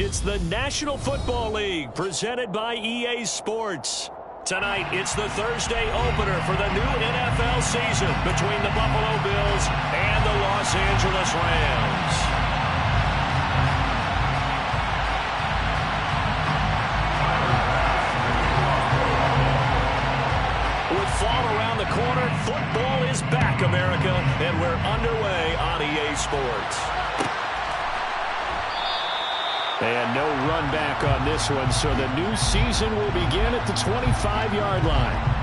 It's the National Football League presented by EA Sports. Tonight, it's the Thursday opener for the new NFL season between the Buffalo Bills and the Los Angeles Rams. With fall around the corner, football is back, America, and we're underway on EA Sports. And no run back on this one, so the new season will begin at the 25-yard line.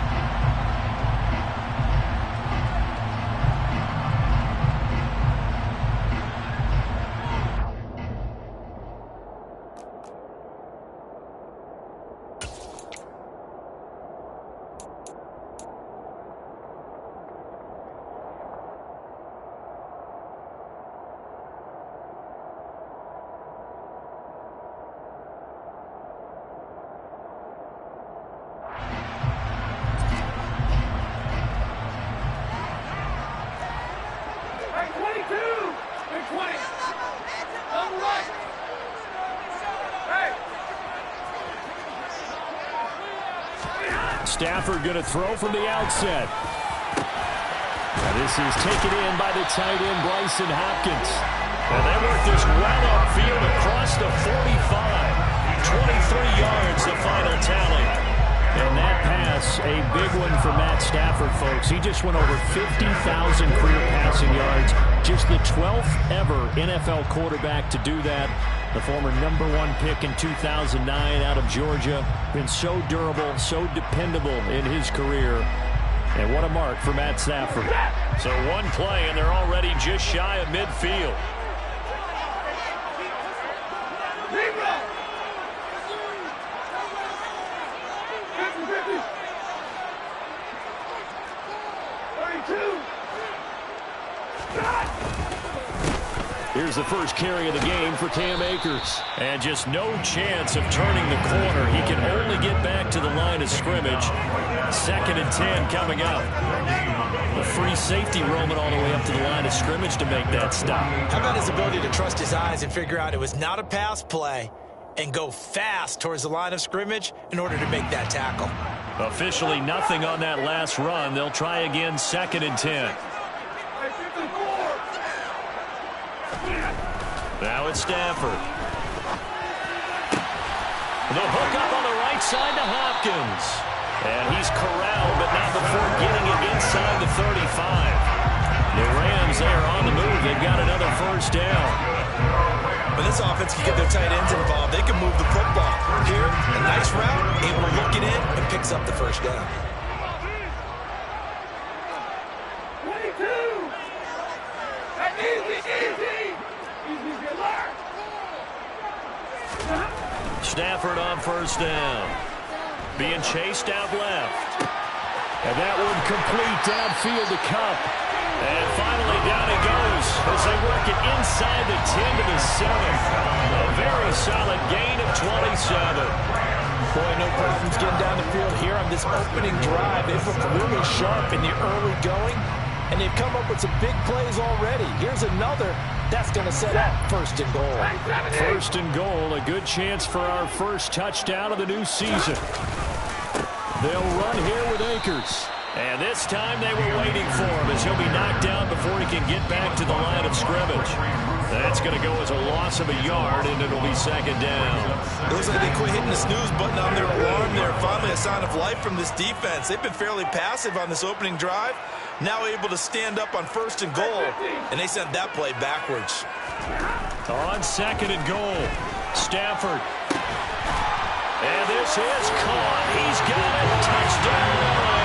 Stafford going to throw from the outset. Now this is taken in by the tight end, Bryson Hopkins. And they work this well upfield across the 45. 23 yards, the final tally. And that pass, a big one for Matt Stafford, folks. He just went over 50,000 career passing yards. Just the 12th ever NFL quarterback to do that. The former #1 pick in 2009 out of Georgia. Been so durable, so dependable in his career. And what a mark for Matt Stafford. So one play, and they're already just shy of midfield. Here's the first carry of the game for Cam Akers. And just no chance of turning the corner. He can only get back to the line of scrimmage. 2nd and 10 coming up. A free safety roaming all the way up to the line of scrimmage to make that stop. How about his ability to trust his eyes and figure out it was not a pass play and go fast towards the line of scrimmage in order to make that tackle. Officially nothing on that last run. They'll try again, 2nd and 10. Now it's Stafford. The hook up on the right side to Hopkins. And he's corralled, but not before getting it inside the 35. The Rams, they are on the move. They've got another first down. When this offense can get their tight ends involved, they can move the football. Here, a nice route, able to look it in, and picks up the first down. Stafford on first down. Being chased out left. And that one complete downfield to Kupp. And finally down he goes as they work it inside the 10 to the 7. A very solid gain of 27. Boy, no problems getting down the field here on this opening drive. They've looked really sharp in the early going, and they've come up with some big plays already. Here's another. That's going to set up 1st and goal. 1st and goal, a good chance for our first touchdown of the new season. They'll run here with Akers. And this time they were waiting for him as he'll be knocked down before he can get back to the line of scrimmage. That's going to go as a loss of a yard, and it'll be 2nd down. It looks like they quit hitting the snooze button on their alarm there. Finally a sign of life from this defense. They've been fairly passive on this opening drive. Now able to stand up on 1st and goal, and they sent that play backwards. On 2nd and goal, Stafford. And this is caught. He's got it. Touchdown.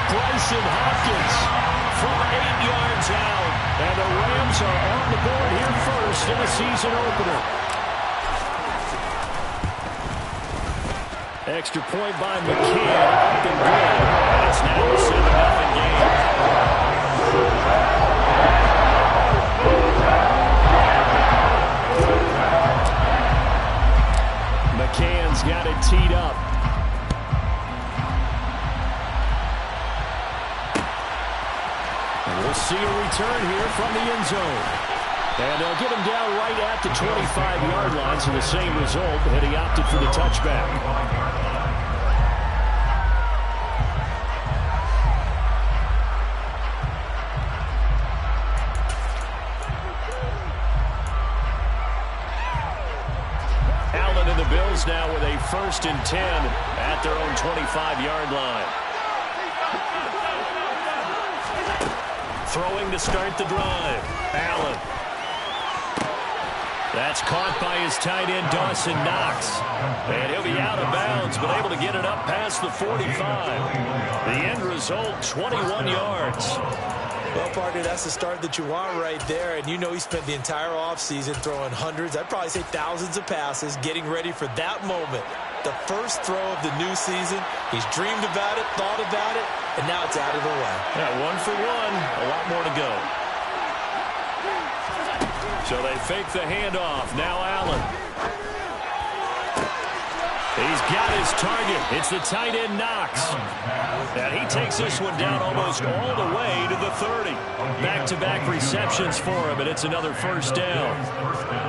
Bryson Hopkins from 8 yards out. And the Rams are on the board here first in the season opener. Extra point by McCann. Up and good. And it's now a 7-0 game. McCann's got it teed up. And we'll see a return here from the end zone. And they'll get him down right at the 25-yard line, so the same result, and he opted for the touchback. Now with a 1st and 10 at their own 25-yard line. Throwing to start the drive. Allen. That's caught by his tight end, Dawson Knox. And he'll be out of bounds, but able to get it up past the 45. The end result, 21 yards. Well, partner, that's the start that you want right there. And you know he spent the entire offseason throwing hundreds, I'd probably say thousands of passes, getting ready for that moment. The first throw of the new season. He's dreamed about it, thought about it, and now it's out of the way. Yeah, 1 for 1. A lot more to go. So they fake the handoff. Now Allen. He's got his target. It's the tight end, Knox. And he takes this one down almost all the way to the 30. Back-to-back receptions for him, and it's another 1st down.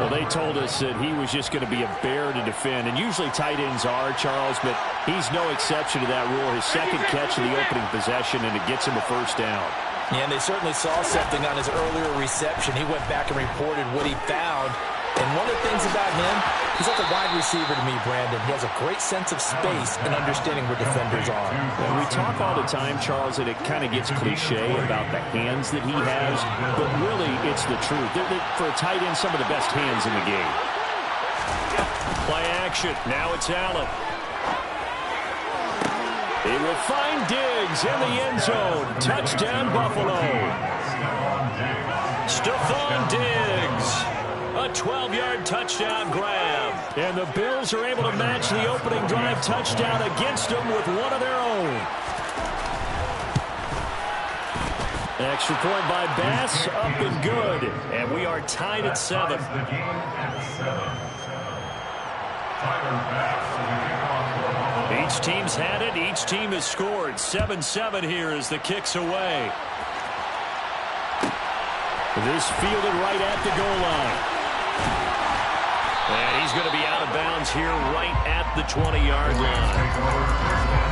Well, they told us that he was just going to be a bear to defend, and usually tight ends are, Charles, but he's no exception to that rule. His second catch of the opening possession, and it gets him a 1st down. Yeah, and they certainly saw something on his earlier reception. He went back and reported what he found. And one of the things about him, he's like a wide receiver to me, Brandon. He has a great sense of space and understanding where defenders are. Yeah, we talk all the time, Charles, that it kind of gets cliche about the hands that he has, but really it's the truth. For a tight end, some of the best hands in the game. Play action. Now it's Allen. He will find Diggs in the end zone. Touchdown, Buffalo. Stephon Diggs. A 12-yard touchdown grab. And the Bills are able to match the opening drive touchdown against them with one of their own. Extra point by Bass, up and good. And we are tied at 7. Each team's had it. Each team has scored. 7-7 here as the kick's away. This fielded right at the goal line. And he's going to be out of bounds here right at the 20-yard line.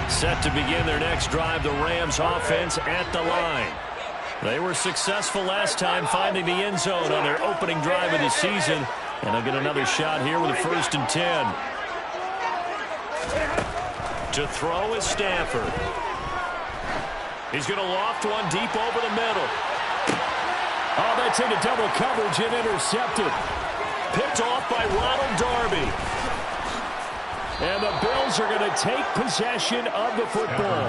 Set to begin their next drive, the Rams offense at the line. They were successful last time finding the end zone on their opening drive of the season. And they'll get another shot here with a 1st and 10. To throw is Stafford. He's going to loft one deep over the middle. Oh, that's into double coverage and intercepted. Picked off by Ronald Darby. And the Bills are going to take possession of the football.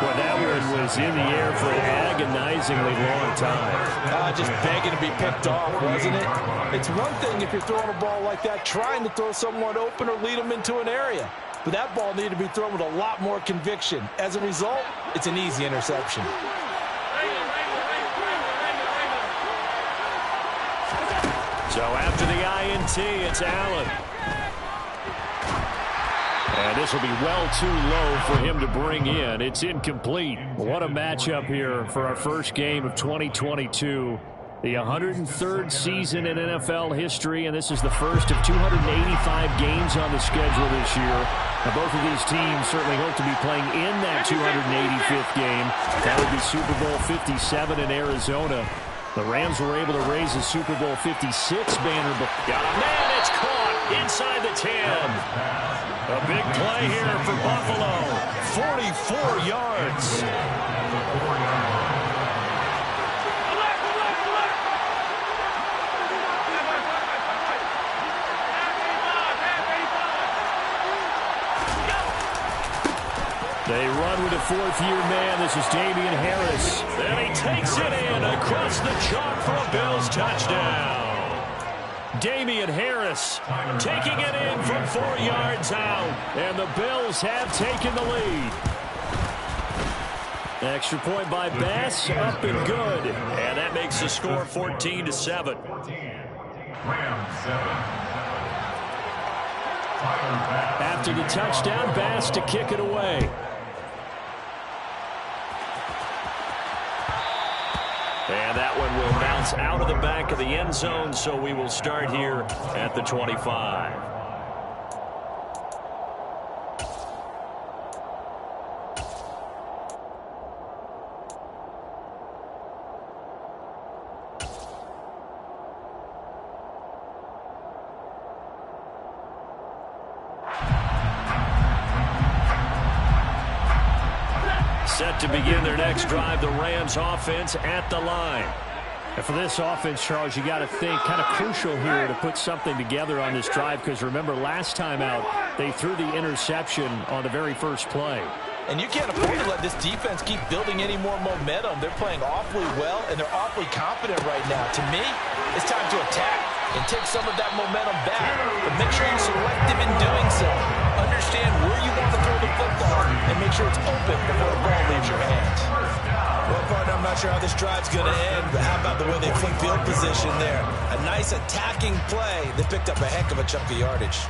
Well, that one was in the air for an agonizingly long time. Just begging to be picked off, wasn't it? It's one thing if you're throwing a ball like that, trying to throw someone open or lead them into an area. But that ball needed to be thrown with a lot more conviction. As a result, it's an easy interception. So after the INT, it's Allen. And this will be well too low for him to bring in. It's incomplete. What a matchup here for our first game of 2022. The 103rd season in NFL history, and this is the first of 285 games on the schedule this year. Now, both of these teams certainly hope to be playing in that 285th game. That would be Super Bowl 57 in Arizona. The Rams were able to raise the Super Bowl 56 banner. Got a man, it's caught inside the 10. A big play here for Buffalo. 44 yards. They run with a 4th-year man. This is Damian Harris. And he takes it in across the chalk for a Bills touchdown. Damian Harris taking it in from 4 yards out. And the Bills have taken the lead. Extra point by Bass, up and good. And that makes the score 14-7. After the touchdown, Bass to kick it away. And that one will bounce out of the back of the end zone, so we will start here at the 25. Set to begin their next drive, the Rams offense at the line. And for this offense, Charles, you got to think kind of crucial here to put something together on this drive, because remember last time out they threw the interception on the very first play. And you can't afford to let this defense keep building any more momentum. They're playing awfully well, and they're awfully confident right now. To me, it's time to attack and take some of that momentum back. But make sure you're selective in doing so. Understand where you want to throw the football and make sure it's open before the ball leaves your hands. Well, partner, I'm not sure how this drive's going to end, but how about the way they flip field position there? A nice attacking play. They picked up a heck of a chunk of yardage.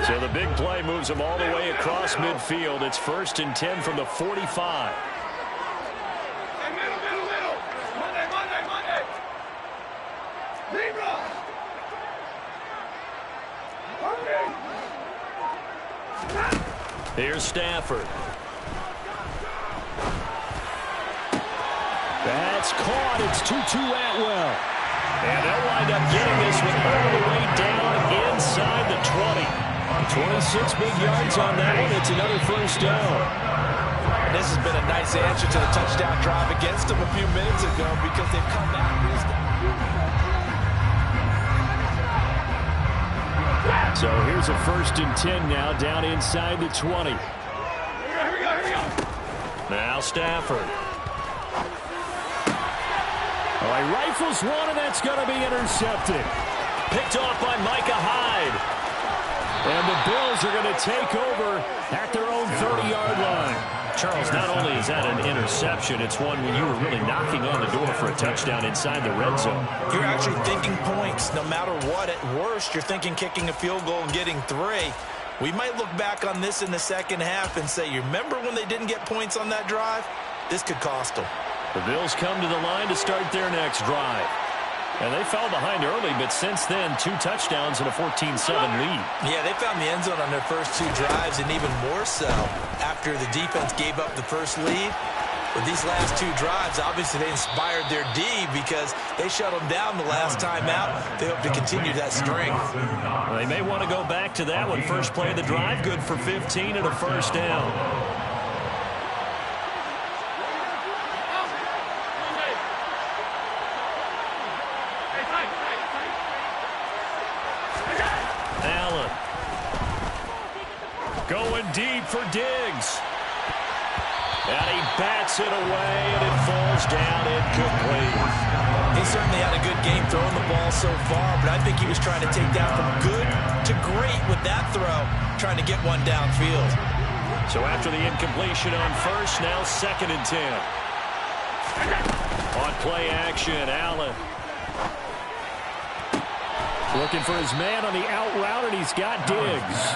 So the big play moves them all the way across midfield. It's 1st and 10 from the 45. Here's Stafford. That's caught. It's Tutu Atwell. And they'll wind up getting this one all the way down inside the 20. 26 big yards on that one. It's another first down. And this has been a nice answer to the touchdown drive against them a few minutes ago, because they've come back. So here's a 1st and 10 now, down inside the 20. Now Stafford. Oh, he rifles one, and that's going to be intercepted. Picked off by Micah Hyde. And the Bills are going to take over at their own 30-yard line. Charles, not only is that an interception, it's one when you were really knocking on the door for a touchdown inside the red zone. You're actually thinking points. No matter what, at worst, you're thinking kicking a field goal and getting 3. We might look back on this in the second half and say, you remember when they didn't get points on that drive? This could cost them. The Bills come to the line to start their next drive. And they fell behind early, but since then, 2 touchdowns and a 14-7 lead. Yeah, they found the end zone on their first 2 drives, and even more so after the defense gave up the first lead. With these last 2 drives, obviously they inspired their D, because they shut them down the last time out. They hope to continue that strength. Well, they may want to go back to that one. First play of the drive, good for 15 and a first down. Going deep for Diggs. And he bats it away, and it falls down incomplete. He certainly had a good game throwing the ball so far, but I think he was trying to take down from good to great with that throw, trying to get one downfield. So after the incompletion on first, now 2nd and 10. On play action, Allen. Looking for his man on the out route, and he's got Diggs.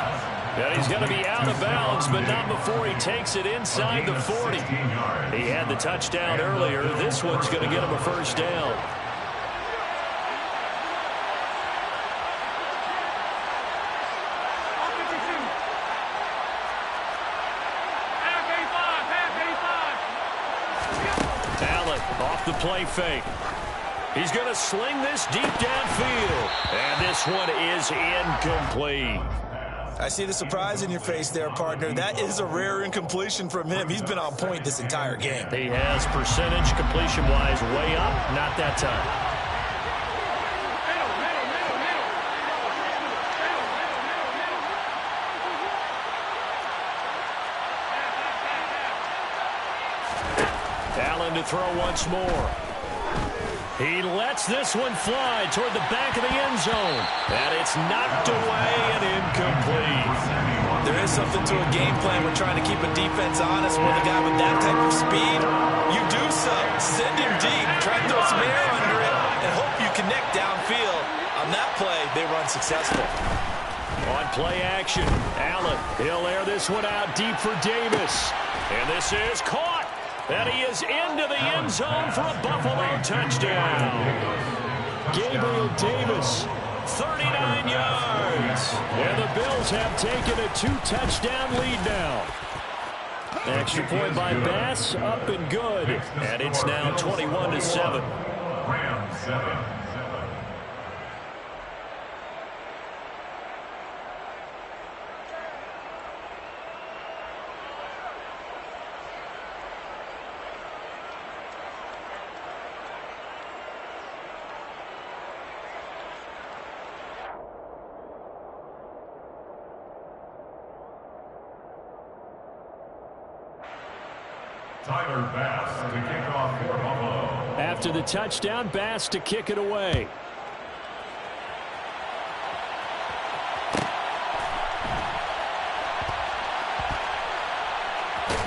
And he's going to be out of bounds, but not before he takes it inside the 40. He had the touchdown earlier. This one's going to get him a first down. Allen off the play fake. He's going to sling this deep downfield. And this one is incomplete. I see the surprise in your face there, partner. That is a rare incompletion from him. He's been on point this entire game. He has percentage completion-wise way up. Not that time. Allen to throw once more. He lets this one fly toward the back of the end zone. And it's knocked away and incomplete. There is something to a game plan. We're trying to keep a defense honest with a guy with that type of speed. You do so. Send him deep. Try to throw some air under it and hope you connect downfield. On that play, they run successful. On play action, Allen, he'll air this one out deep for Davis. And this is caught. And he is into the end zone for a Buffalo touchdown. Gabriel Davis, 39 yards. And the Bills have taken a 2-touchdown lead now. Extra point by Bass, up and good. And it's now 21-7. Rams 7. Tyler Bass to kick off for Buffalo. After the touchdown, Bass to kick it away.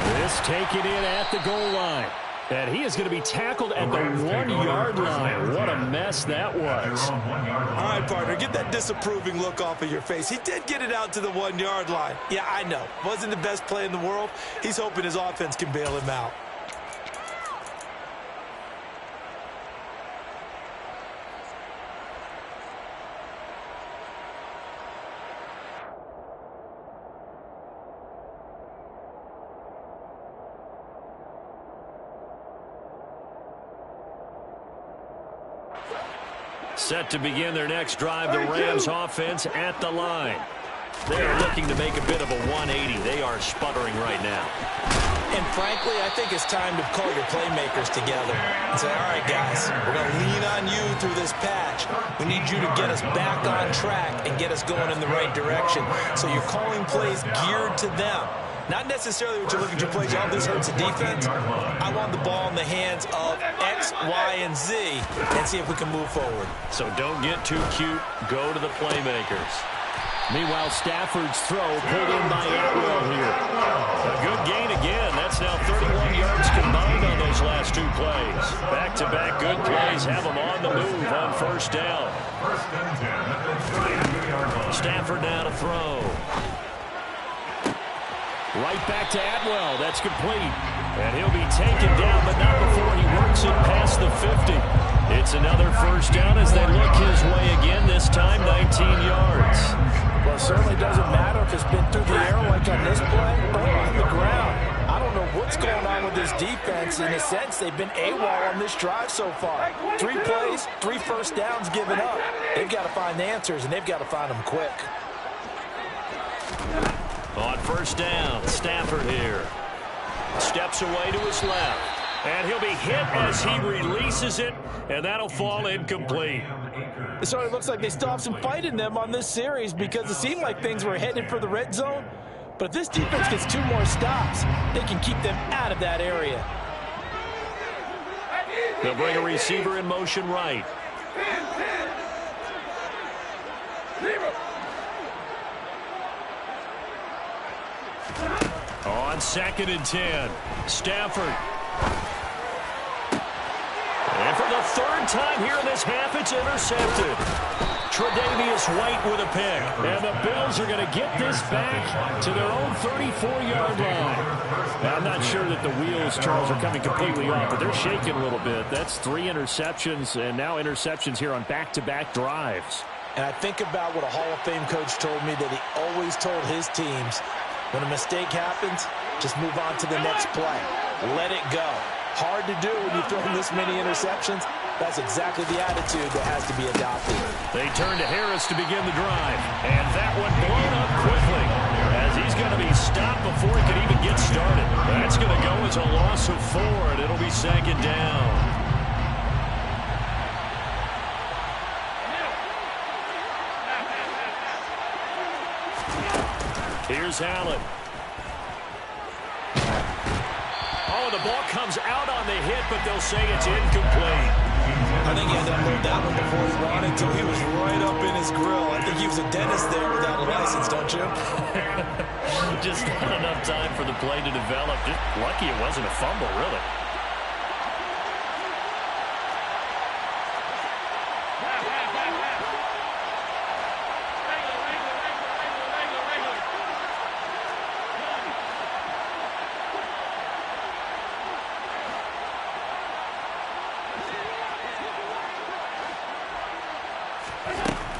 This taken in at the goal line. And he is going to be tackled at the 1-yard line. What a mess that was. All right, partner, get that disapproving look off of your face. He did get it out to the 1-yard line. Yeah, I know. Wasn't the best play in the world. He's hoping his offense can bail him out. Set to begin their next drive, the Rams offense at the line. They are looking to make a bit of a 180. They are sputtering right now. And frankly, I think it's time to call your playmakers together and say, all right, guys, we're going to lean on you through this patch. We need you to get us back on track and get us going in the right direction. So you're calling plays geared to them. Not necessarily what you're looking to play. Oh, this hurts the defense. I want the ball in the hands of X, Y, and Z and see if we can move forward. So don't get too cute. Go to the playmakers. Meanwhile, Stafford's throw pulled in by Atwell here. A good gain again. That's now 31 yards combined on those last two plays. Back-to-back good plays have them on the move on first down. Stafford now to throw. Right back to Atwell. That's complete. And he'll be taken down, but not before he works it past the 50. It's another first down as they look his way again, this time 19 yards. Well, it certainly doesn't matter if it's been through the air like on this play or on the ground. I don't know what's going on with this defense. In a sense, they've been AWOL on this drive so far. 3 plays, 3 first downs given up. They've got to find the answers, and they've got to find them quick. On first down, Stafford here. Steps away to his left. And he'll be hit as he releases it, and that'll fall incomplete. It sort of looks like they still have some fight in them on this series because it seemed like things were headed for the red zone. But if this defense gets 2 more stops, they can keep them out of that area. They'll bring a receiver in motion right. On 2nd and 10, Stafford. And for the 3rd time here in this half, it's intercepted. Tre'Davious White with a pick. And the Bills are going to get this back to their own 34-yard line. I'm not sure that the wheels, Charles, are coming completely off, but they're shaking a little bit. That's 3 interceptions, and now interceptions here on back-to-back drives. And I think about what a Hall of Fame coach told me that he always told his teams, when a mistake happens, just move on to the next play. Let it go. Hard to do when you throw this many interceptions. That's exactly the attitude that has to be adopted. They turn to Harris to begin the drive. And that one blown up quickly as he's going to be stopped before he can even get started. That's going to go as a loss of 4, and it'll be 2nd down. Here's Allen. Oh, the ball comes out on the hit, but they'll say it's incomplete. I think he had to unload that one before he wanted to. He was right up in his grill. I think he was a dentist there without a license, don't you? Just not enough time for the play to develop. Just lucky it wasn't a fumble, really.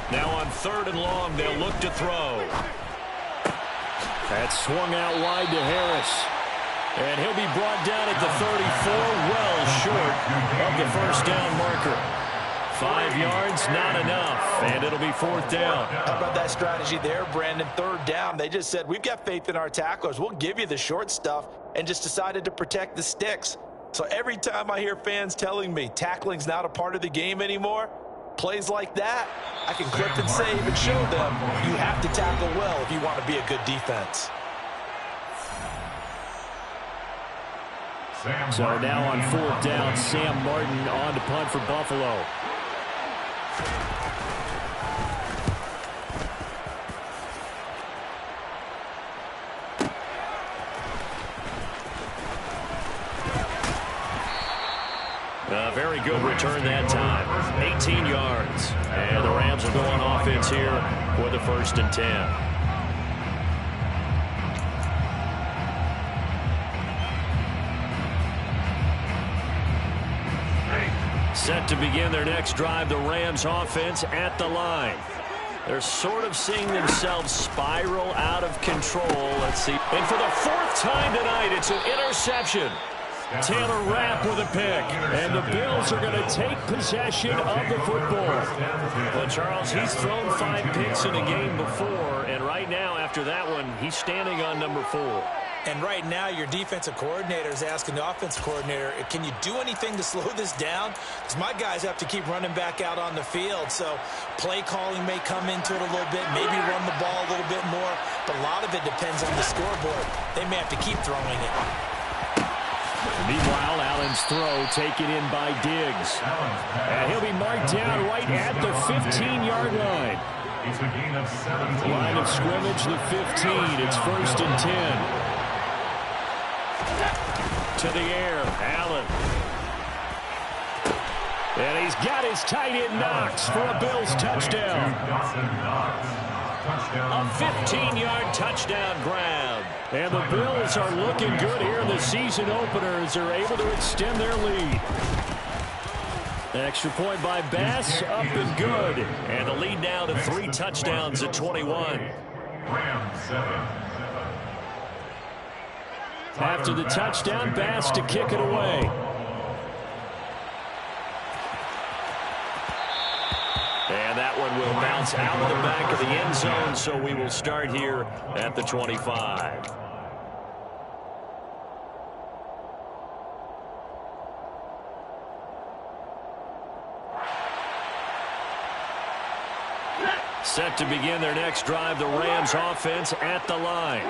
Now on 3rd and long, they'll look to throw. That's swung out wide to Harris. And he'll be brought down at the 34, well short of the first down marker. 5 yards, not enough, and it'll be 4th down. How about that strategy there, Brandon? 3rd down, they just said, we've got faith in our tacklers. We'll give you the short stuff, and just decided to protect the sticks. So every time I hear fans telling me tackling's not a part of the game anymore, plays like that, I can clip and save and show them you have to tackle well if you want to be a good defense. So now on 4th down, Sam Martin on to punt for Buffalo. A very good return that time. 18 yards. And the Rams will go on offense here with a 1st and 10. Set to begin their next drive, the Rams offense at the line. They're sort of seeing themselves spiral out of control. Let's see. And for the 4th time tonight, it's an interception. Taylor Rapp with a pick. And the Bills are going to take possession of the football. Well, Charles, he's thrown 5 picks in a game before. And right now, after that one, he's standing on number 4. And right now, your defensive coordinator is asking the offensive coordinator, can you do anything to slow this down? Because my guys have to keep running back out on the field. So play calling may come into it a little bit, maybe run the ball a little bit more. But a lot of it depends on the scoreboard. They may have to keep throwing it. Meanwhile, Allen's throw taken in by Diggs. And he'll be marked down right at the 15-yard line. Line of scrimmage, the 15. It's 1st and 10. To the air, Allen. And he's got his tight end Knox for a Bills touchdown. A 15-yard touchdown grab. And the Bills are looking good here in the season opener as they're able to extend their lead. Extra point by Bass, up and good. And the lead now to 3 touchdowns at 21. After the touchdown, Bass to kick it away. And that one will bounce out of the back of the end zone, so we will start here at the 25. Set to begin their next drive, the Rams offense at the line.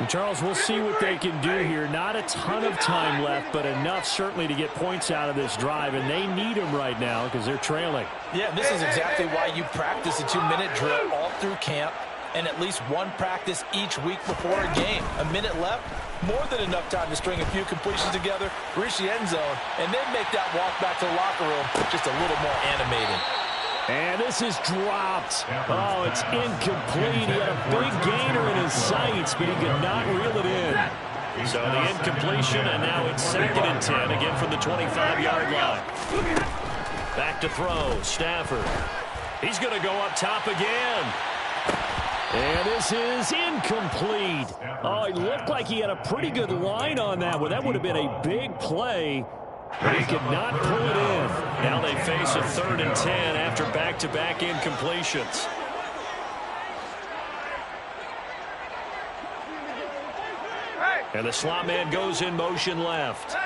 And Charles, we'll see what they can do here. Not a ton of time left, but enough certainly to get points out of this drive, and they need them right now because they're trailing. Yeah, this is exactly why you practice a 2-minute drill all through camp and at least one practice each week before a game. A minute left, more than enough time to string a few completions together, reach the end zone, and then make that walk back to the locker room just a little more animated. And this is dropped. Oh, it's incomplete. He had a big gainer in his sights, but he could not reel it in. So the incompletion, and now it's 2nd and 10, again from the 25-yard line. Back to throw, Stafford. He's going to go up top again. And this is incomplete. Oh, it looked like he had a pretty good line on that one. That would have been a big play. But he could not pull it in. Now they face a 3rd and 10 after back-to-back incompletions. And the slot man goes in motion left.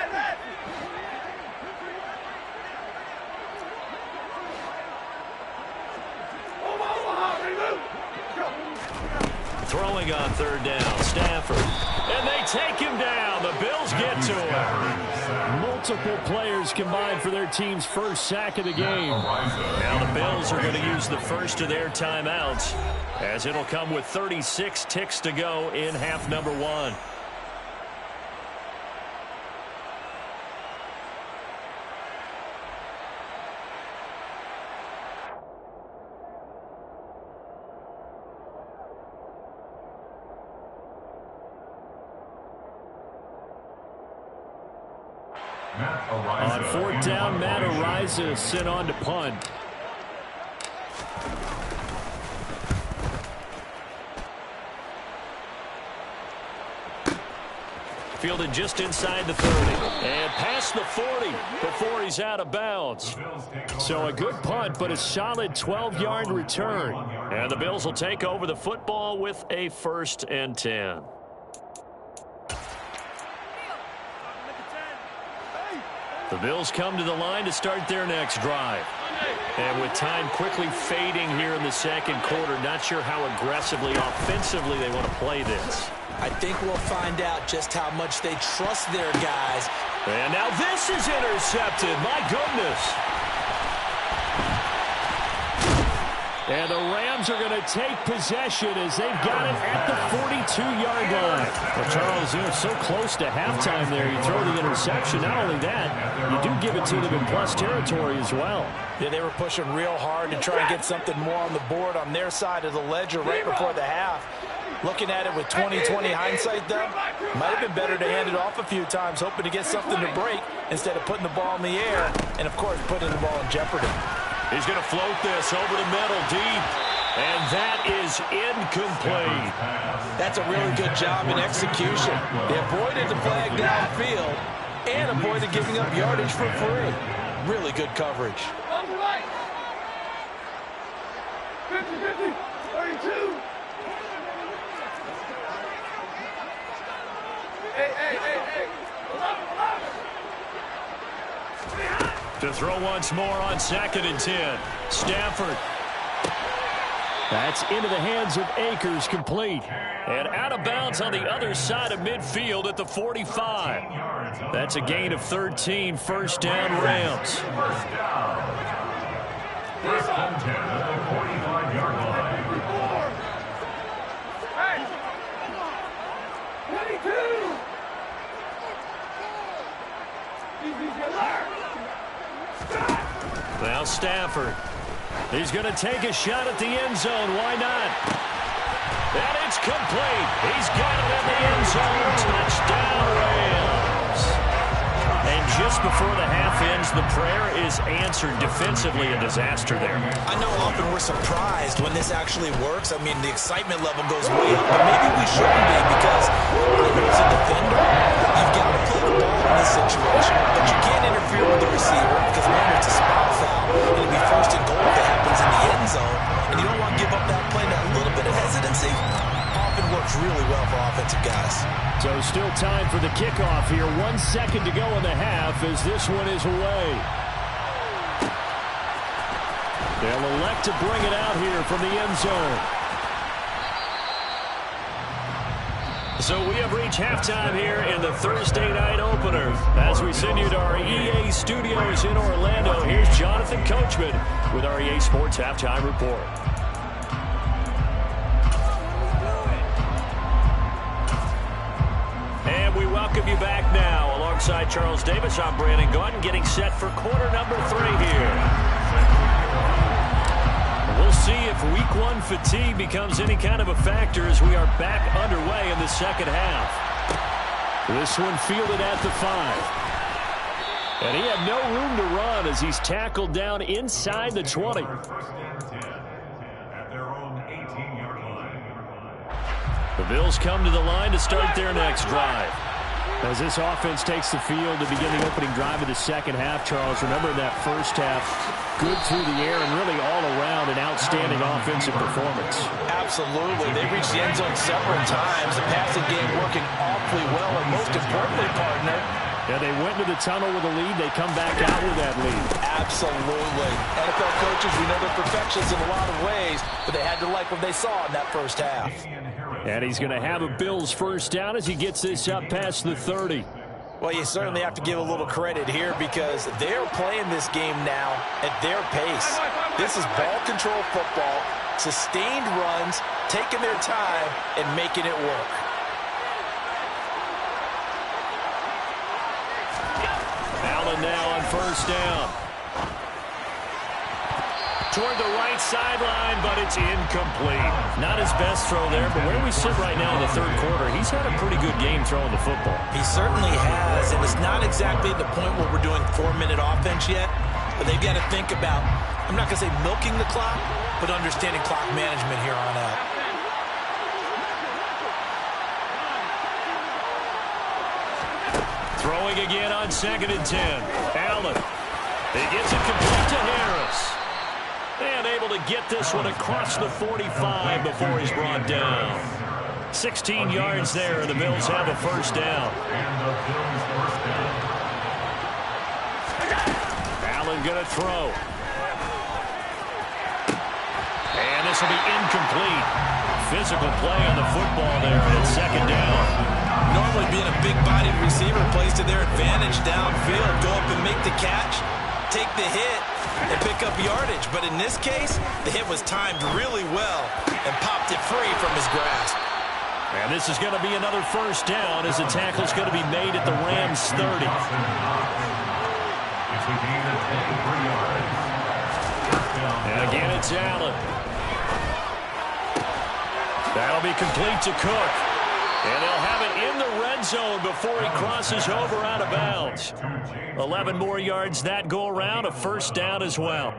Throwing throwing on third down. Stafford. And they take him down. The Bills get to him. Multiple players combined for their team's first sack of the game. Now the Bills are going to use the first of their timeouts, as it'll come with 36 ticks to go in half number 1. On fourth down, Matt Araiza sent on to punt. Fielded just inside the 30 and past the 40 before he's out of bounds. So a good punt, but a solid 12-yard return. And the Bills will take over the football with a 1st and 10. The Bills come to the line to start their next drive. And with time quickly fading here in the second quarter, not sure how aggressively, offensively they want to play this. I think we'll find out just how much they trust their guys. And now this is intercepted. My goodness. And the Rams are going to take possession as they've got it at the 42-yard line. Well, Charles, you're so close to halftime there. You throw the interception. Not only that, you do give it to them in plus territory as well. Yeah, they were pushing real hard to try and get something more on the board on their side of the ledger right before the half. Looking at it with 20/20 hindsight, though, might have been better to hand it off a few times, hoping to get something to break instead of putting the ball in the air and, of course, putting the ball in jeopardy. He's going to float this over the middle deep, and that is incomplete. That's a really good job in execution. They avoided the flag downfield and avoided giving up yardage for free. Really good coverage. 50-50, 32. To throw once more on 2nd and 10. Stafford. That's into the hands of Akers, complete. And out of bounds on the other side of midfield at the 45. That's a gain of 13, 1st down Rams. First down. 1st and 10 at the 45-yard line. 22. Now Stafford. He's going to take a shot at the end zone. Why not? And it's complete. He's got it in the end zone. Touchdown, Rams. And just before the half ends, the prayer is answered. Defensively, a disaster there. I know often we're surprised when this actually works. I mean, the excitement level goes way up, but maybe we shouldn't be because as a defender, you've got to play the ball in this situation, but you can't interfere with the receiver because remember, it's a spot foul, and it'll be 1st and goal if it happens in the end zone, and you don't want to give up that play, that little bit of hesitancy. Often works really well for offensive guys. So still time for the kickoff here. 1 second to go in the half as this one is away. They'll elect to bring it out here from the end zone. So we have reached halftime here in the Thursday night opener. As we send you to our EA studios in Orlando, here's Jonathan Coachman with our EA Sports Halftime Report. And we welcome you back now. Alongside Charles Davis, I'm Brandon Gaudin, getting set for quarter number 3 here. We'll see if week 1 fatigue becomes any kind of a factor as we are back underway in the second half. This one fielded at the 5. And he had no room to run as he's tackled down inside the 20. 1st and 10 at their own 18-yard line. The Bills come to the line to start their next drive. As this offense takes the field to begin the opening drive of the second half, Charles, remember that first half, good through the air and really all around an outstanding offensive performance. Absolutely. They reached the end zone several times. The passing game working awfully well, and most importantly, partner, Yeah, they went to the tunnel with a lead. They come back out with that lead. Absolutely. NFL coaches, we know they're perfectionists in a lot of ways, but they had to like what they saw in that first half. And he's going to have a Bills first down as he gets this up past the 30. Well, you certainly have to give a little credit here because they're playing this game now at their pace. This is ball control football, sustained runs, taking their time, and making it work. Allen now on first down. Toward the right sideline, but it's incomplete. Not his best throw there, but where we sit right now in the third quarter, he's had a pretty good game throwing the football. He certainly has, and it's not exactly the point where we're doing 4-minute offense yet, but they've got to think about, I'm not going to say milking the clock, but understanding clock management here on out. Throwing again on 2nd and 10. Allen. He gets it complete to Harris. And able to get this one across the 45 before he's brought down. 16 yards there, and the Bills have a first down. Allen going to throw. And this will be incomplete. Physical play on the football there, and it's 2nd down. Normally being a big-bodied receiver plays to their advantage downfield. Go up and make the catch, take the hit, and pick up yardage. But in this case, the hit was timed really well and popped it free from his grasp. And this is going to be another first down as the tackle's going to be made at the Rams 30. And again, it's Allen. That'll be complete to Cook. And they'll have it in the red zone before he crosses over out of bounds. 11 more yards that go around, a first down as well.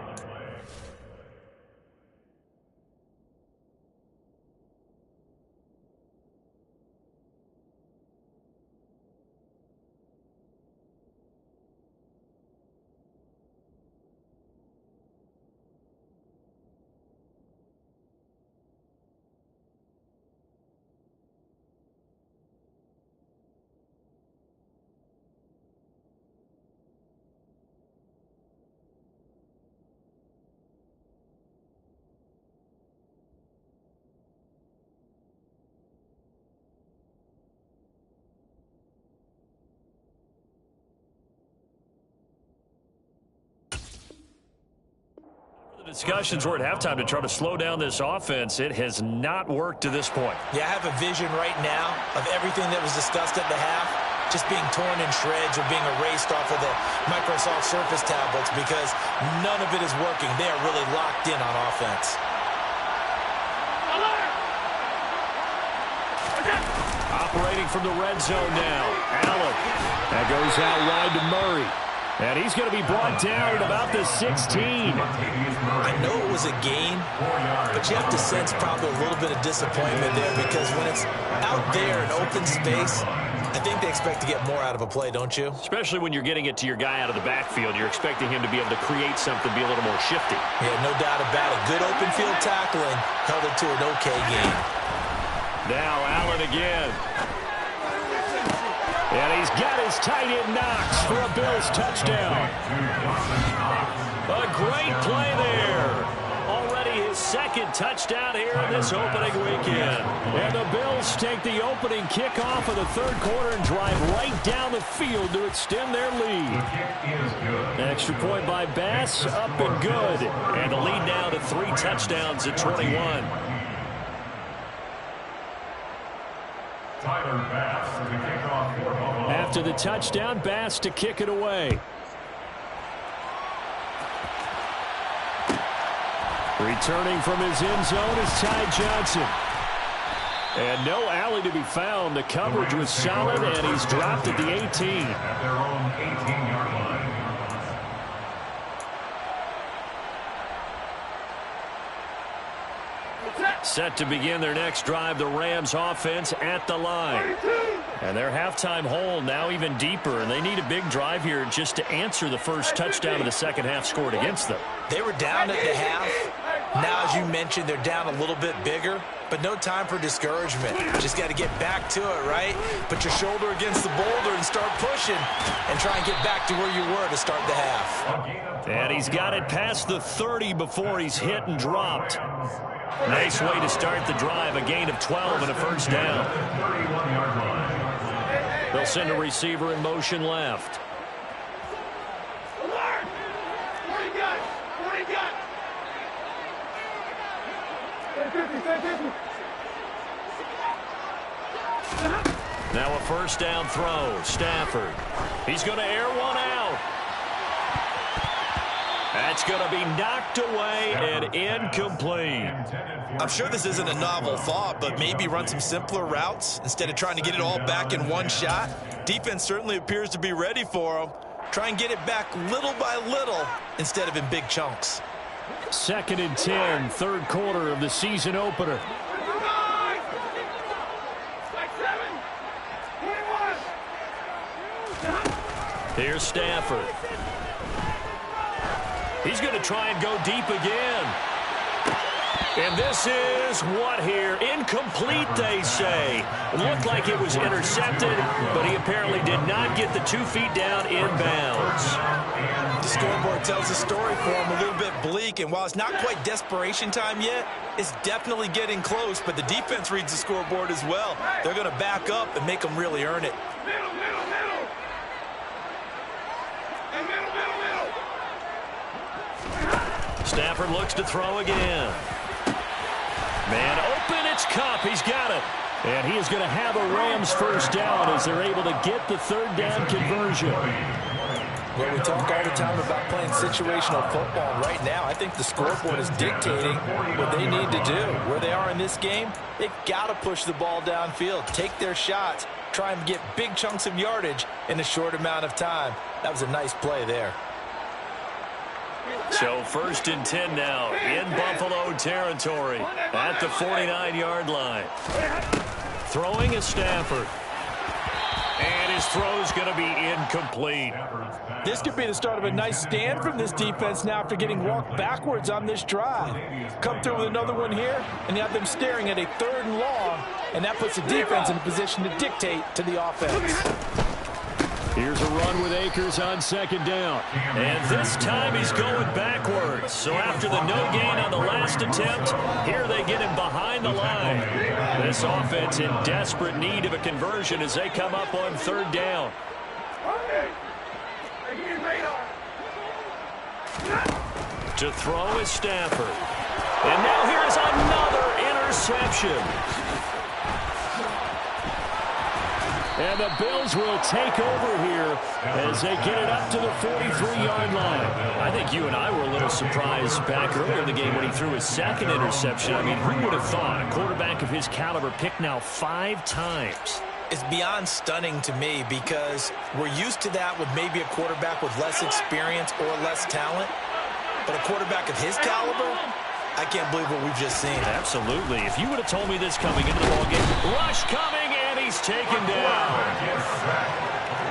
Discussions were at halftime to try to slow down this offense. It has not worked to this point. Yeah, I have a vision right now of everything that was discussed at the half just being torn in shreds or being erased off of the Microsoft Surface tablets because none of it is working. They are really locked in on offense. Operating from the red zone now. Allen. That goes out wide to Murray. And he's going to be brought down at about the 16. I know it was a gain, but you have to sense probably a little bit of disappointment there because when it's out there in open space, I think they expect to get more out of a play, don't you? Especially when you're getting it to your guy out of the backfield. You're expecting him to be able to create something, be a little more shifty. Yeah, no doubt about it. Good open field tackling held it to an okay game. Now Allen again. And he's got his tight end Knox for a Bills touchdown. A great play there. Already his second touchdown here in this opening weekend. And the Bills take the opening kickoff of the third quarter and drive right down the field to extend their lead. Extra point by Bass, up and good. And the lead now to 3 touchdowns at 21. Tyler Bass to kick off for Buffalo. After the touchdown, Bass to kick it away. Returning from his end zone is Ty Johnson. And no alley to be found. The coverage was solid, and he's dropped at the 18. At their own 18-yard line. Set to begin their next drive, the Rams offense at the line. And their halftime hole now even deeper, and they need a big drive here just to answer the first touchdown of the second half scored against them. They were down at the half, Now, as you mentioned, they're down a little bit bigger, but no time for discouragement. Just got to get back to it, right? Put your shoulder against the boulder and start pushing and try and get back to where you were to start the half. And he's got it past the 30 before he's hit and dropped. Nice way to start the drive, a gain of 12 and a first down. They'll send a receiver in motion left. Now a first down throw. Stafford. He's going to air one out. That's going to be knocked away and incomplete. I'm sure this isn't a novel thought, but maybe run some simpler routes instead of trying to get it all back in one shot. Defense certainly appears to be ready for them. Try and get it back little by little instead of in big chunks. 2nd and 10, third quarter of the season opener. Here's Stafford. He's going to try and go deep again. And this is what here? Incomplete, they say. It looked like it was intercepted, but he apparently did not get the 2 feet down inbounds. The scoreboard tells the story for him, a little bit bleak, and while it's not quite desperation time yet, it's definitely getting close, but the defense reads the scoreboard as well. They're going to back up and make them really earn it. Stafford looks to throw again. Man open, it's Kupp. He's got it. And he is going to have a Rams first down as they're able to get the third down conversion. Well, we talk all the time about playing situational football. Right now, I think the scoreboard is dictating what they need to do. Where they are in this game, they've got to push the ball downfield, take their shots, try and get big chunks of yardage in a short amount of time. That was a nice play there. So 1st and 10 now in Buffalo territory at the 49-yard line. Throwing is Stafford. And his throw's going to be incomplete. This could be the start of a nice stand from this defense now after getting walked backwards on this drive. Come through with another one here, and you have them staring at a 3rd and long, and that puts the defense in a position to dictate to the offense. Here's a run with Akers on 2nd down. And this time he's going backwards. So after the no gain on the last attempt, here they get him behind the line. This offense in desperate need of a conversion as they come up on 3rd down. To throw is Stafford. And now here's another interception. And the Bills will take over here as they get it up to the 43-yard line. I think you and I were a little surprised back earlier in the game when he threw his 2nd interception. I mean, who would have thought a quarterback of his caliber picked now 5 times? It's beyond stunning to me because we're used to that with maybe a quarterback with less experience or less talent. But a quarterback of his caliber, I can't believe what we've just seen. Absolutely. If you would have told me this coming into the ballgame, rush coming, and he's taken down.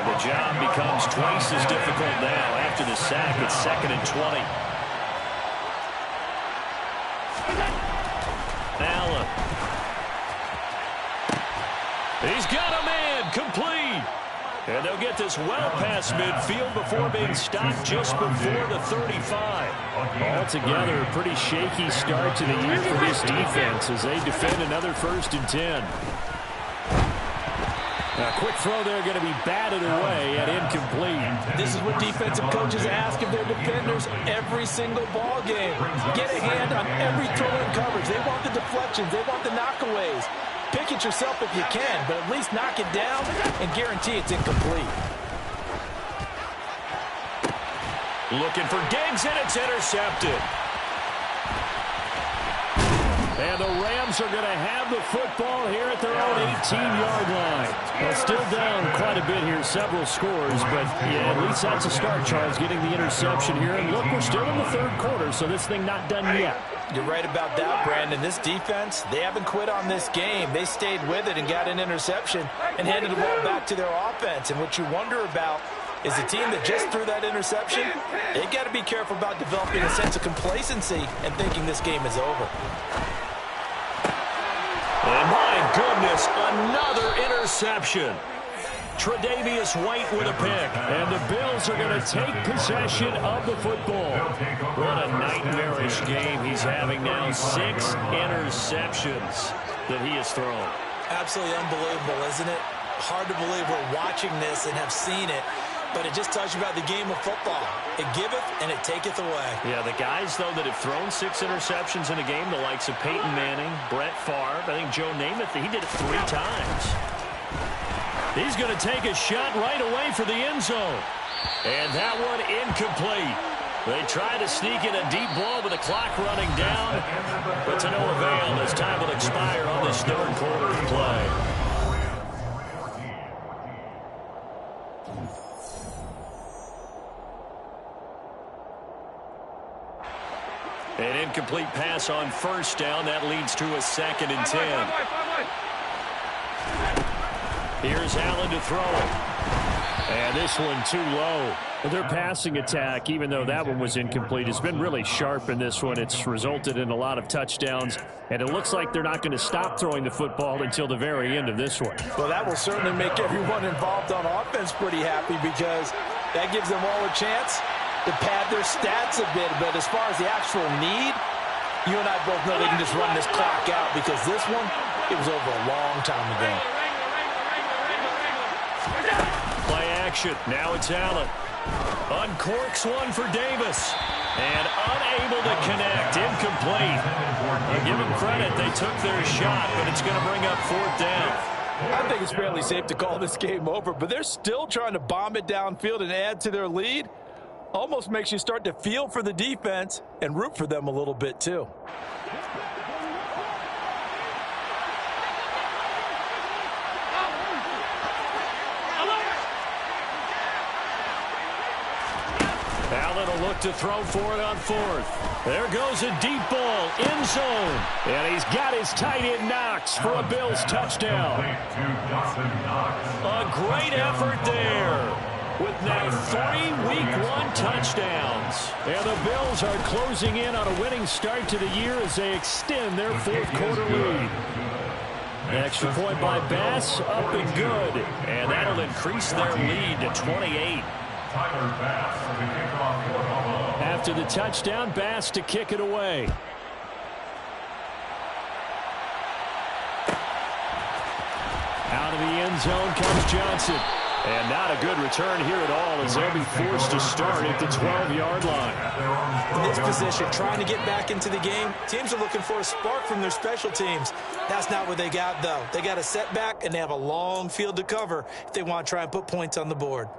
The job becomes twice as difficult now after the sack. It's 2nd and 20. Allen. He's got a man, complete. And they'll get this well past midfield before being stopped just before the 35. Altogether, a pretty shaky start to the year for this defense as they defend another 1st and 10. A quick throw there going to be batted away and incomplete. This is what defensive coaches ask of their defenders every single ball game. Get a hand on every throw in coverage. They want the deflections. They want the knockaways. Pick it yourself if you can, but at least knock it down and guarantee it's incomplete. Looking for Diggs, and it's intercepted. And the Rams are going to have the football here at their own 18-yard line. Well, still down quite a bit here, several scores, but yeah, at least that's a start, Charles, getting the interception here. And look, we're still in the 3rd quarter, so this thing not done yet. You're right about that, Brandon. This defense, they haven't quit on this game. They stayed with it and got an interception and handed the ball back to their offense. And what you wonder about is the team that just threw that interception, they got to be careful about developing a sense of complacency and thinking this game is over. And my goodness, another interception. Tre'Davious White with a pick. And the Bills are going to take possession of the football. What a nightmarish game he's having now. 6 interceptions that he has thrown. Absolutely unbelievable, isn't it? Hard to believe we're watching this and have seen it. But it just tells you about the game of football. It giveth and it taketh away. Yeah, the guys, though, that have thrown 6 interceptions in a game, the likes of Peyton Manning, Brett Favre, I think Joe Namath, he did it 3 times. He's going to take a shot right away for the end zone. And that one incomplete. They try to sneak in a deep ball with the clock running down, but to no avail as time will expire on this third quarter of play. An incomplete pass on first down. That leads to a 2nd and 10. Here's Allen to throw it. And this one too low. Their passing attack, even though that one was incomplete, has been really sharp in this one. It's resulted in a lot of touchdowns, and it looks like they're not going to stop throwing the football until the very end of this one. Well, that will certainly make everyone involved on offense pretty happy because that gives them all a chance to pad their stats a bit. But as far as the actual need, you and I both know they can just run this clock out because this one, it was over a long time ago. Play action. Now it's Allen. Uncorks one for Davis. And unable to connect. Incomplete. I give them credit. They took their shot, but it's going to bring up 4th down. I think it's fairly safe to call this game over, but they're still trying to bomb it downfield and add to their lead. Almost makes you start to feel for the defense and root for them a little bit too. Allen will look to throw for it on 4th. There goes a deep ball, end zone. And he's got his tight end Knox for a Bills touchdown. A great effort there. With now 3 Week 1 touchdowns. And the Bills are closing in on a winning start to the year as they extend their 4th quarter lead. Extra point by Bass, up and good. And that'll increase their lead to 28. After the touchdown, Bass to kick it away. Out of the end zone comes Johnson. And not a good return here at all as they'll be forced to start at the 12-yard line. In this position, trying to get back into the game, teams are looking for a spark from their special teams. That's not what they got, though. They got a setback, and they have a long field to cover if they want to try and put points on the board.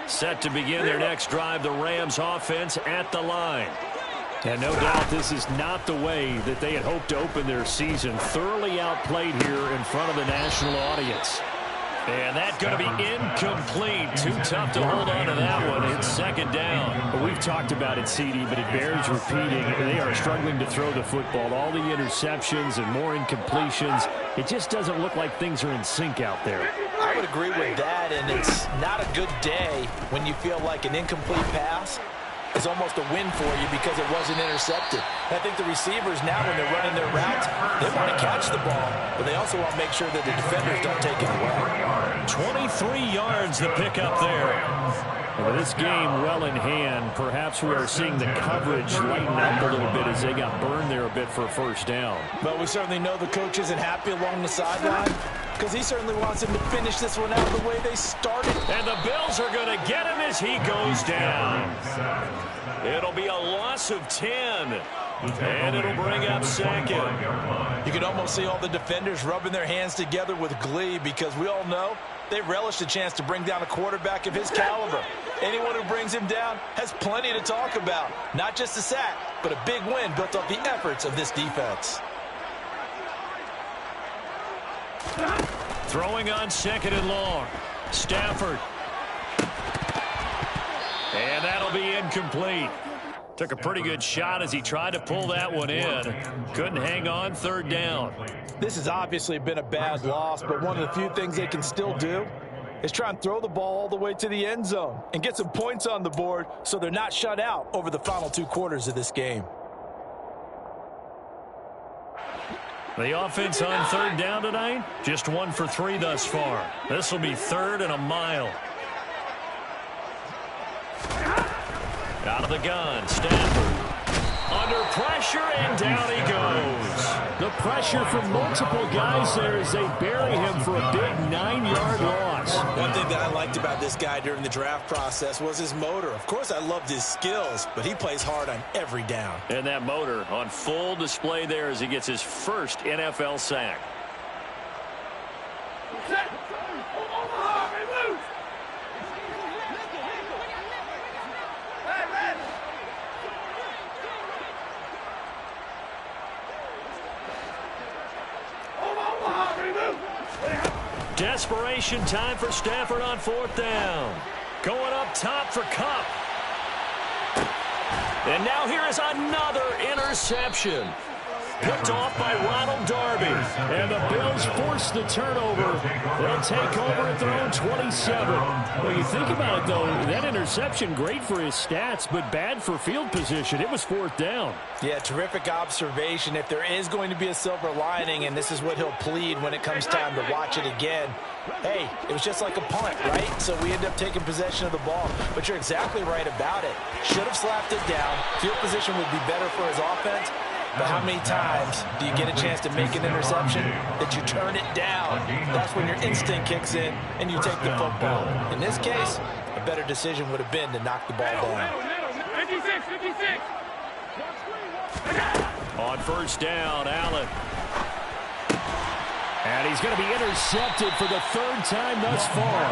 Set to begin their next drive, the Rams offense at the line. And no doubt this is not the way that they had hoped to open their season. Thoroughly outplayed here in front of the national audience. And that's going to be incomplete. Too tough to hold on to that one. It's 2nd down. Well, we've talked about it, CD, but it bears repeating. They are struggling to throw the football. All the interceptions and more incompletions. It just doesn't look like things are in sync out there. I would agree with that, and it's not a good day when you feel like an incomplete pass is almost a win for you because it wasn't intercepted. I think the receivers now, when they're running their routes, they want to catch the ball, but they also want to make sure that the defenders don't take it away. 23 yards the pickup there. And with this game well in hand, perhaps we are seeing the coverage lighten up a little bit as they got burned there a bit for a 1st down. But we certainly know the coach isn't happy along the sideline because he certainly wants him to finish this one out the way they started. And the Bills are going to get him as he goes down. It'll be a loss of 10. And it'll bring up 2nd. You can almost see all the defenders rubbing their hands together with glee because we all know they relish the chance to bring down a quarterback of his caliber. Anyone who brings him down has plenty to talk about. Not just a sack, but a big win built off the efforts of this defense. Throwing on 2nd and long. Stafford. And that'll be incomplete. Took a pretty good shot as he tried to pull that one in. Couldn't hang on, 3rd down. This has obviously been a bad loss, but one of the few things they can still do is try and throw the ball all the way to the end zone and get some points on the board so they're not shut out over the final 2 quarters of this game. The offense on third down tonight, just 1 for 3 thus far. This will be 3rd and a mile. Out of the gun, Stafford. Under pressure, and down he goes. The pressure from multiple guys there as they bury him for a big 9-yard loss. One thing that I liked about this guy during the draft process was his motor. Of course, I loved his skills, but he plays hard on every down. And that motor on full display there as he gets his first NFL sack. Set. Omaha, remove. Hey, man. Omaha, remove. Desperation time for Stafford on 4th down. Going up top for Kupp. And now here is another interception. Picked off by Ronald Darby. And the Bills force the turnover. They'll take over at their own 27. Well, you think about it, though, that interception, great for his stats, but bad for field position. It was 4th down. Yeah, terrific observation. If there is going to be a silver lining, and this is what he'll plead when it comes time to watch it again, hey, it was just like a punt, right? So we end up taking possession of the ball. But you're exactly right about it. Should have slapped it down. Field position would be better for his offense. But how many times do you get a chance to make an interception that you turn it down? That's when your instinct kicks in and you take the football. In this case, a better decision would have been to knock the ball down. 56, 56. On 1st down, Allen. And he's going to be intercepted for the 3rd time thus far.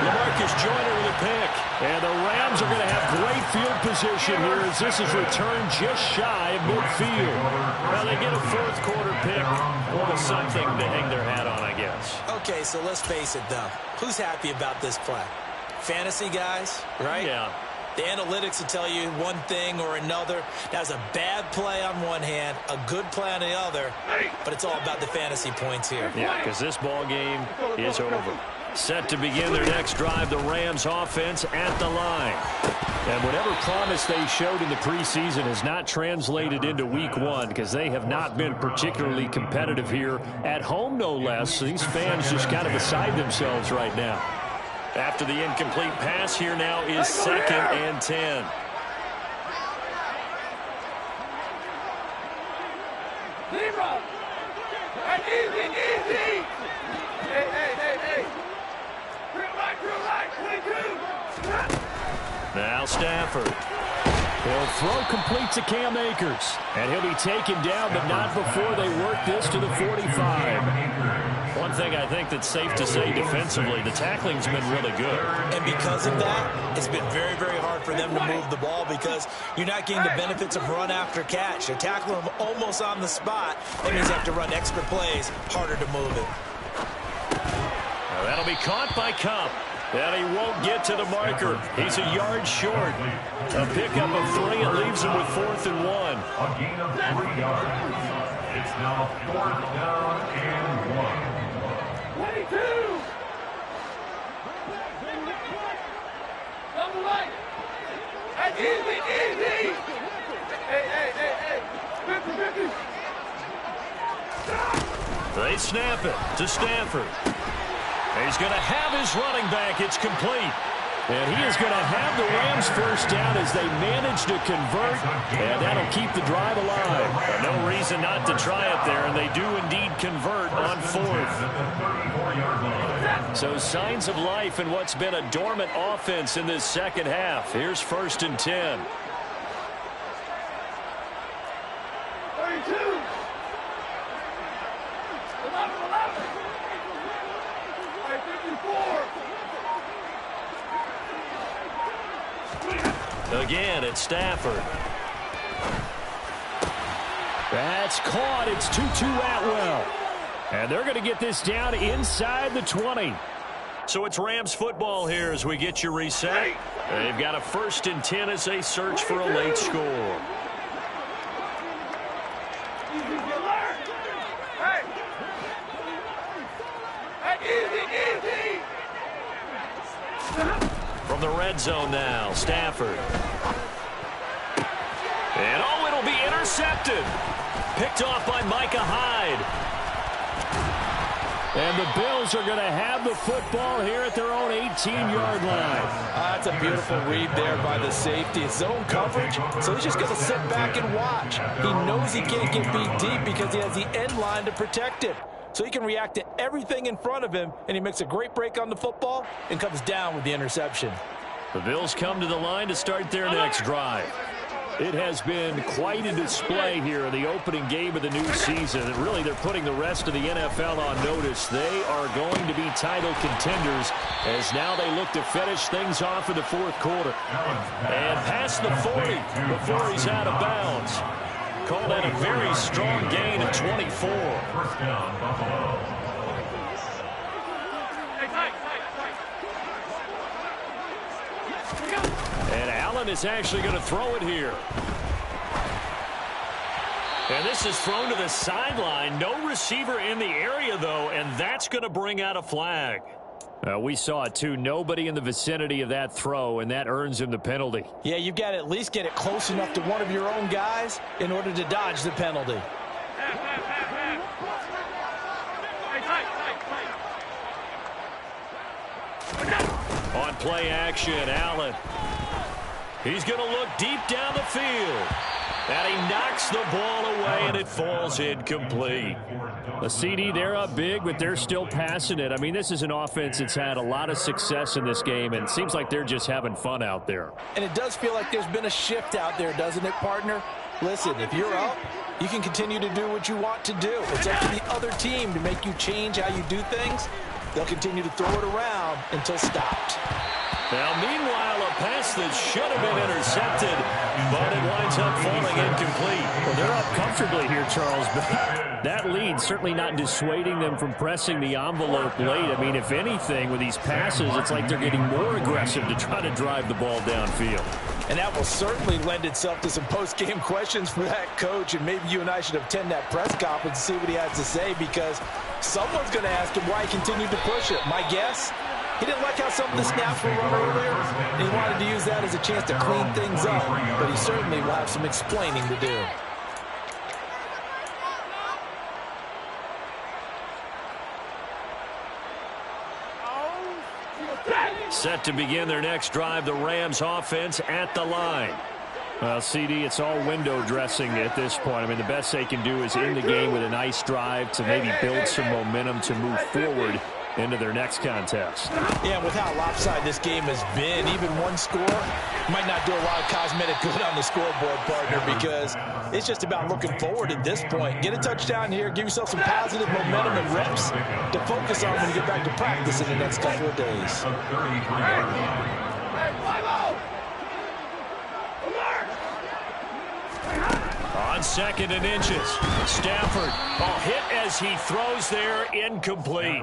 LaMarcus Joyner with a pick. And the Rams are going to have great field position here as this is returned just shy of midfield. Well, they get a 4th quarter pick. A little something to hang their hat on, I guess. Okay, so let's face it, though. Who's happy about this play? Fantasy guys, right? Yeah. The analytics will tell you one thing or another. That's a bad play on one hand, a good play on the other, but it's all about the fantasy points here. Yeah, because this ball game is over. Set to begin their next drive, the Rams offense at the line. And whatever promise they showed in the preseason has not translated into week 1 because they have not been particularly competitive here at home, no less. So these fans just kind of beside themselves right now. After the incomplete pass, here now is 2nd and 10. Libra. Easy, easy. Hey. Real light, 22. Now Stafford. He'll throw complete to Cam Akers. And he'll be taken down, but not before they work this to the 45. One thing I think that's safe to say defensively, the tackling's been really good. And because of that, it's been very, very hard for them to move the ball because you're not getting the benefits of run after catch. You're tackling them almost on the spot. That means you have to run extra plays, harder to move it. Now that'll be caught by Kupp. And he won't get to the marker. He's a yard short. A pickup of 3. It leaves him with 4th and 1. A gain of 3 yards. It's now 4th down and 1. 22. Double light. Easy. Hey. 50. They snap it to Stafford. He's going to have his running back. It's complete. And he is going to have the Rams 1st down as they manage to convert. And that'll keep the drive alive. No reason not to try it there. And they do indeed convert on 4th. So signs of life in what's been a dormant offense in this 2nd half. Here's 1st and 10. 32. 11. 54. Again, it's Stafford. That's caught. It's Tutu Atwell. And they're going to get this down inside the 20. So it's Rams football here as we get you reset. They've got a 1st and 10 as they search for a late score. Easy. the red zone now. Stafford. And, oh, it'll be intercepted. Picked off by Micah Hyde. And the Bills are going to have the football here at their own 18-yard line. That's a beautiful read there by the safety. It's zone coverage, so he's just going to sit back and watch. He knows he can't get beat deep because he has the end line to protect him. So he can react to everything in front of him, and he makes a great break on the football and comes down with the interception. The Bills come to the line to start their next drive. It has been quite a display here in the opening game of the new season. And really, they're putting the rest of the NFL on notice. They are going to be title contenders as now they look to finish things off in the fourth quarter. And past the 40 before he's out of bounds. Called that a very strong gain of 24. First down, Buffalo. And Allen is actually going to throw it here. And this is thrown to the sideline. No receiver in the area, though, and that's going to bring out a flag. We saw it, too. Nobody in the vicinity of that throw, and that earns him the penalty. Yeah, you've got to at least get it close enough to one of your own guys in order to dodge the penalty. On play action, Allen. He's going to look deep down the field. And he knocks the ball away, and it falls incomplete. A CD, they're up big, but they're still passing it. I mean, this is an offense that's had a lot of success in this game, and it seems like they're just having fun out there. And it does feel like there's been a shift out there, doesn't it, partner? Listen, if you're up, you can continue to do what you want to do. It's up to the other team to make you change how you do things. They'll continue to throw it around until stopped. Now, meanwhile, a pass that should have been intercepted, but it winds up falling incomplete. Well, they're up comfortably here, Charles, but that lead certainly not dissuading them from pressing the envelope late. I mean, if anything, with these passes, it's like they're getting more aggressive to try to drive the ball downfield. And that will certainly lend itself to some post-game questions for that coach, and maybe you and I should attend that press conference and see what he has to say, because someone's going to ask him why he continued to push it. My guess? He didn't like how some of the snaps were run earlier, and he wanted to use that as a chance to clean things up, but he certainly will have some explaining to do. Set to begin their next drive, the Rams offense at the line. Well, CD, it's all window dressing at this point. I mean, the best they can do is end the game with a nice drive to maybe build some momentum to move forward into their next contest. Yeah, with how lopsided this game has been, even one score might not do a lot of cosmetic good on the scoreboard, partner, because it's just about looking forward at this point. Get a touchdown here, give yourself some positive momentum and reps to focus on when you get back to practice in the next couple of days. On second and inches, Stafford, hit as he throws there, incomplete.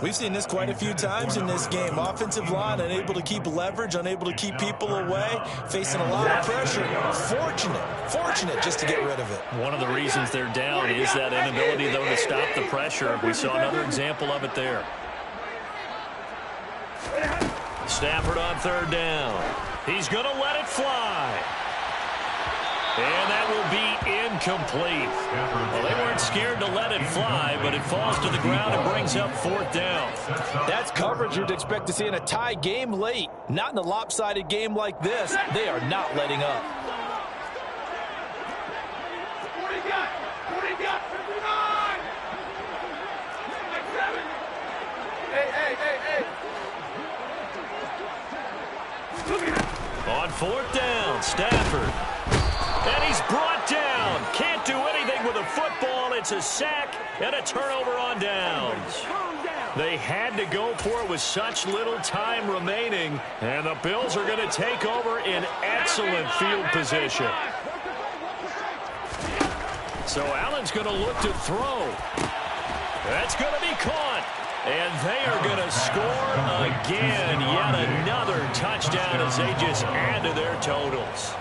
We've seen this quite a few times in this game. Offensive line unable to keep leverage, unable to keep people away, facing a lot of pressure. Fortunate just to get rid of it. One of the reasons they're down is that inability, though, to stop the pressure. We saw another example of it there. Stafford on third down. He's going to let it fly. And that will be incomplete. Well, they weren't scared to let it fly, but it falls to the ground and brings up fourth down. That's coverage you'd expect to see in a tie game late. Not in a lopsided game like this. They are not letting up. What do you got? 59! 7! Hey! On fourth down, Stafford. And he's brought down. Can't do anything with a football. It's a sack and a turnover on downs. They had to go for it with such little time remaining. And the Bills are going to take over in excellent field position. So Allen's going to look to throw. That's going to be caught. And they are going to score again. Yet another touchdown as they just add to their totals.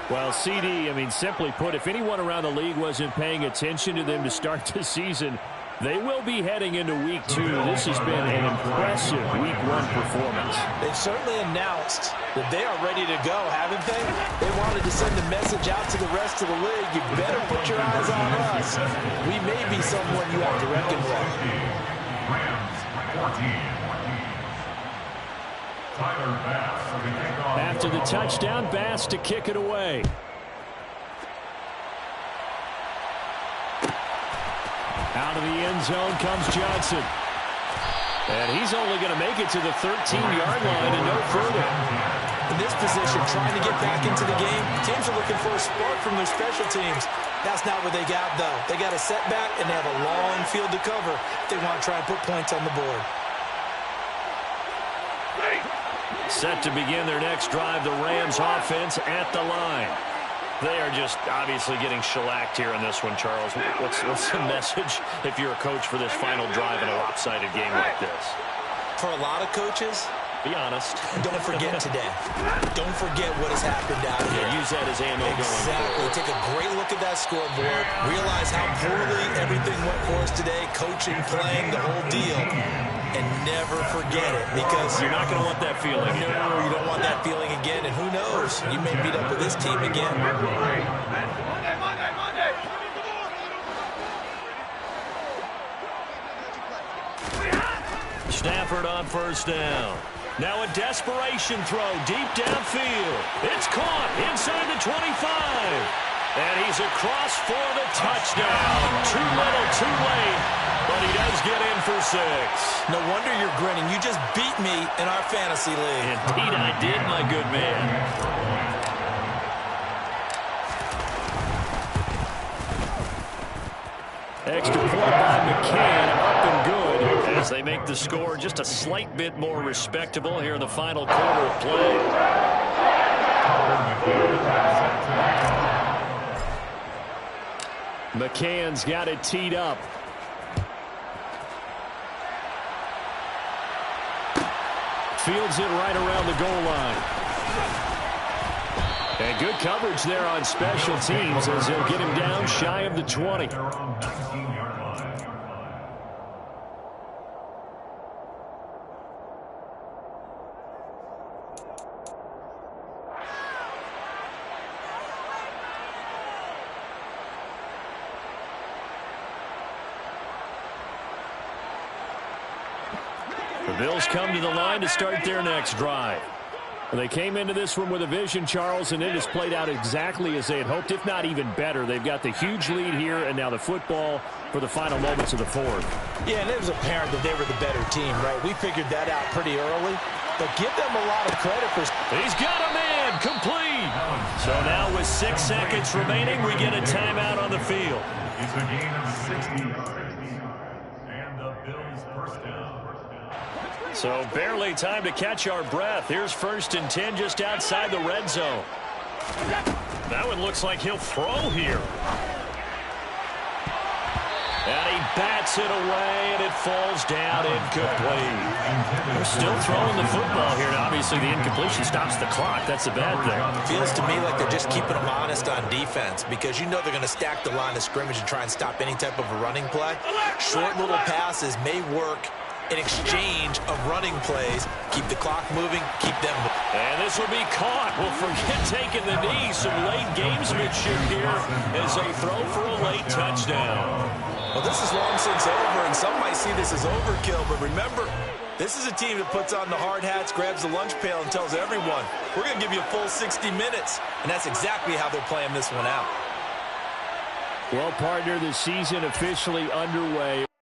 Well, CD, I mean, simply put, if anyone around the league wasn't paying attention to them to start the season, They will be heading into Week 2. This has been an impressive Week 1 performance. They've certainly announced that they are ready to go, haven't they? They wanted to send a message out to the rest of the league. You better put your eyes on us. We may be someone you have to reckon with. Rams 14. Tyler Bass to kick off. After the touchdown, Bass to kick it away. Out of the end zone comes Johnson. And he's only going to make it to the 13-yard line and no further. In this position, trying to get back into the game, teams are looking for a spark from their special teams. That's not what they got, though. They got a setback, and they have a long field to cover if they want to try and put points on the board. Set to begin their next drive, the Rams offense at the line. They are just obviously getting shellacked here in this one, Charles. What's the message if you're a coach for this final drive in a lopsided game like this? For a lot of coaches, be honest. Don't forget today. Don't forget what has happened out here. Use that as ammo going forward. Take a great look at that scoreboard. Realize how poorly everything went for us today. Coaching, playing, the whole deal. And never forget it, because you're not going to want that feeling. No, you don't want that feeling again. And who knows? You may meet up with this team again. Stafford on first down. Now a desperation throw deep downfield. It's caught inside the 25. And he's across for the touchdown. Too little, too late. But he does get in for 6. No wonder you're grinning. You just beat me in our fantasy league. Indeed I did, my good man. Extra point by McCann, up and good, as they make the score just a slight bit more respectable here in the final quarter of play. McCann's got it teed up. Fields it right around the goal line. And good coverage there on special teams as they'll get him down shy of the 20. The Bills come to the line to start their next drive. They came into this one with a vision, Charles, and it has played out exactly as they had hoped, if not even better. They've got the huge lead here, and now the football for the final moments of the fourth. Yeah, and it was apparent that they were the better team, right? We figured that out pretty early, but give them a lot of credit for... He's got a man, complete. So now with 6 seconds remaining, we get a timeout on the field. It's a gain of 60 yards, and the Bills first down. So barely time to catch our breath. Here's 1st and 10 just outside the red zone. That one looks like he'll throw here. And he bats it away, and it falls down incomplete. They're still throwing the football here. Now, obviously, the incompletion stops the clock. That's the bad thing. Feels to me like they're just keeping them honest on defense, because you know they're going to stack the line of scrimmage and try and stop any type of a running play. Short little passes may work in exchange of running plays. Keep the clock moving, keep them moving. And this will be caught. Well, forget taking the knee. Some late gamesmanship here as they throw for a late touchdown. Well, this is long since over, and some might see this as overkill, but remember, this is a team that puts on the hard hats, grabs the lunch pail, and tells everyone, we're going to give you a full 60 minutes. And that's exactly how they're playing this one out. Well, partner, the season officially underway.